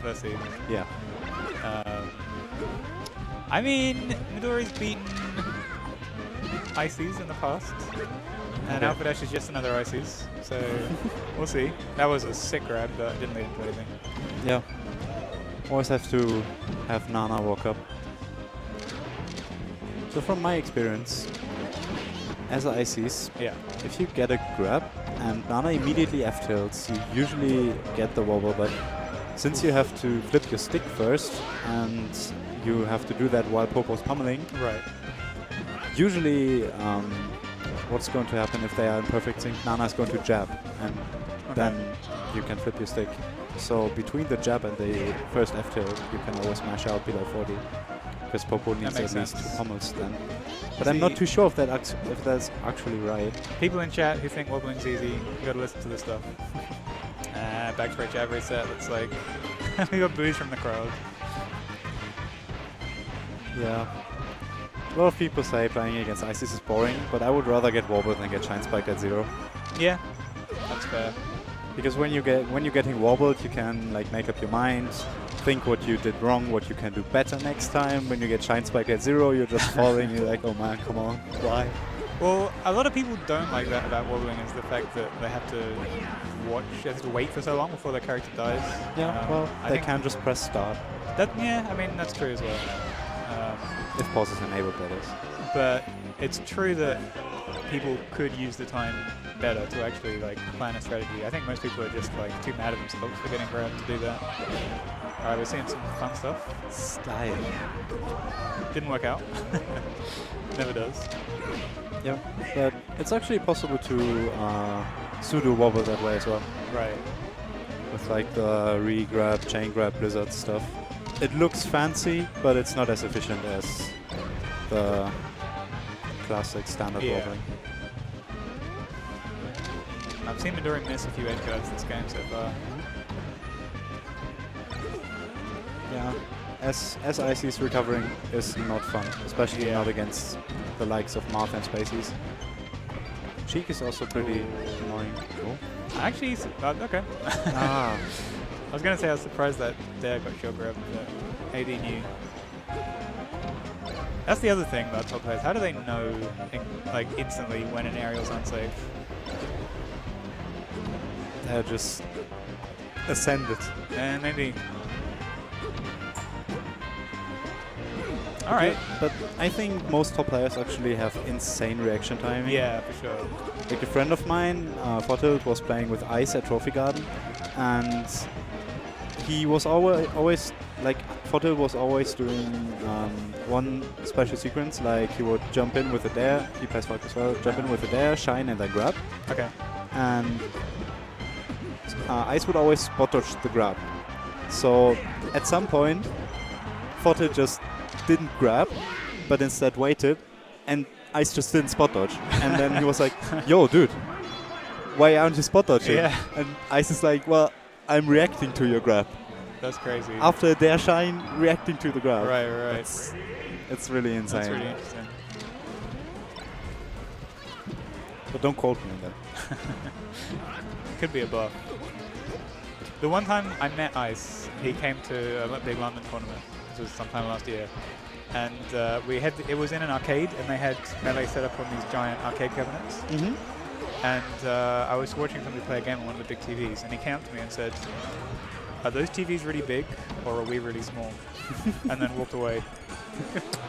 first seed. Yeah. I mean, Midori's beaten Ices in the past, and Okay. Alpha Dash is just another Ices, so we'll see. That was a sick grab, but it didn't lead into anything. Yeah. Always have to have Nana walk up. So from my experience, as Ices, Yeah. if you get a grab and Nana immediately F-tilts, you usually get the wobble, but since you have to flip your stick first and you have to do that while Popo's pummeling, Right. usually what's going to happen if they are in perfect sync, Nana is going to jab and then you can flip your stick. So between the jab and the first F-tilt, you can always mash out below 40. Because Popo needs at least 2 pummels then. But I'm not too sure if that's actually right. People in chat who think wobbling's easy, you gotta listen to this stuff. Back straight jab reset, looks like we got boos from the crowd. Yeah. A lot of people say playing against Isis is boring, but I would rather get wobbled than get Shine Spiked at 0. Yeah, that's fair. Because when you're getting wobbled, you can like make up your mind, think what you did wrong, what you can do better next time. When you get Shine Spiked at 0, you're just falling. You're like, oh man, come on, why? Well, a lot of people don't like that about wobbling is the fact that they have to they have to wait for so long before their character dies. Yeah, well, they can just press start. Yeah, I mean, that's true as well. If pause is enabled, that is. But it's true that people could use the time better to actually like plan a strategy. I think most people are just like too mad at themselves for getting grabbed to do that. Alright, we're seeing some fun stuff. Style. Didn't work out. Never does. Yeah, but it's actually possible to pseudo wobble that way as well. Right. With like the re-grab, chain grab, blizzard stuff. It looks fancy, but it's not as efficient as the classic standard wobbling. I've seen Midori miss a few edge guards this game so far. Yeah, as Icy's recovering is not fun, especially not against the likes of Marth and Spaceys. Cheek is also pretty annoying. Oh. Actually, okay. Ah. I was going to say I was surprised that Dare got shield grabbed, but AD knew. That's the other thing about top players. How do they know like instantly when an aerial's unsafe? They're just ascended. And maybe. Alright. But I think most top players actually have insane reaction timing. Yeah, for sure. Like a friend of mine, Fortilt, was playing with Ice at Trophy Garden, and he was always like, Fortilt was always doing one special sequence, like he would jump in with a dare, he plays Fortilt as well, jump in with a dare, shine, and then grab. Okay. And Ice would always spot dodge the grab. So at some point, Fortilt just didn't grab, but instead waited, and Ice just didn't spot dodge. And then he was like, yo, dude, why aren't you spot dodging? Yeah. And Ice is like, well, I'm reacting to your grab. That's crazy. After their shine, reacting to the grab. Right, right. It's really insane. That's really interesting. But don't quote me on that. Could be a buff. The one time I met Ice, he came to a big London tournament. This was sometime last year. And it was in an arcade, and they had melee set up on these giant arcade cabinets. And I was watching somebody play a game on one of the big TVs, and he came up to me and said, are those TVs really big, or are we really small? And then walked away.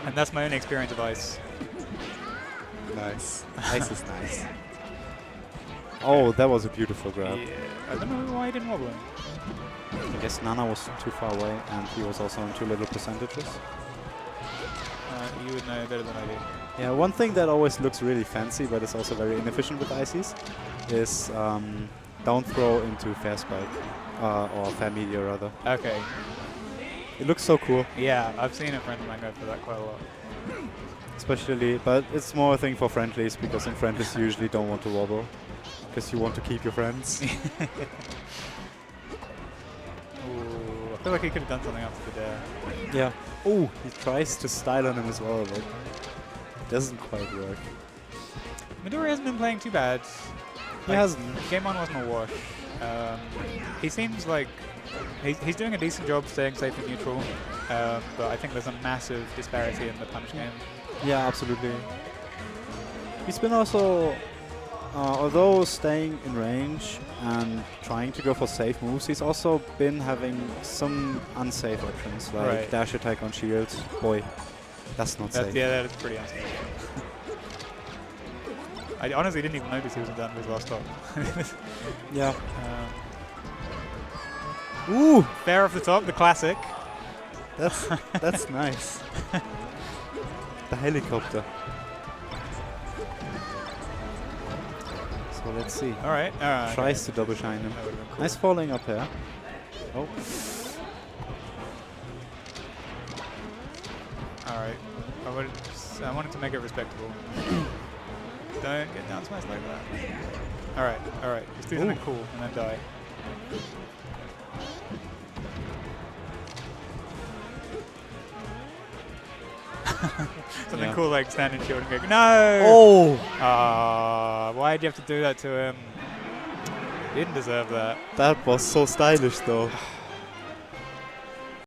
And that's my only experience of Ice. Nice. Ice is nice. Oh, that was a beautiful grab. Yeah, I don't know why he didn't wobble him. I guess Nana was too far away, and he was also on too little percentages. You would know better than I do. Yeah, one thing that always looks really fancy, but is also very inefficient with ICs, is down throw into fair spike, or fair media rather. Okay. It looks so cool. Yeah, I've seen a friend of mine go for that quite a lot. Especially, but it's more a thing for friendlies, because in friendlies you usually don't want to wobble, because you want to keep your friends. Ooh, I feel like he could have done something after the dare. Yeah. Oh, he tries to style on him as well, but it doesn't quite work. Midori hasn't been playing too bad. He hasn't. Game 1 wasn't a wash. He seems like He's doing a decent job staying safe and neutral, but I think there's a massive disparity in the punish game. Yeah, absolutely. He's been also, although staying in range and trying to go for safe moves, he's also been having some unsafe options, like dash attack on shield. Boy, that's not safe. Yeah, that is pretty unsafe. I honestly didn't even notice he was done with his last stop. Yeah. Ooh! Fair off the top, the classic. That's nice. The helicopter. So let's see. Alright. Tries to double shine him. Cool. Nice falling up here. Oh. Alright. I wanted to make it respectable. Don't get down smashed like that. Alright. Just do something cool and then die. Something cool like standing shield and go, no! Oh! Why'd you have to do that to him? He didn't deserve that. That was so stylish though.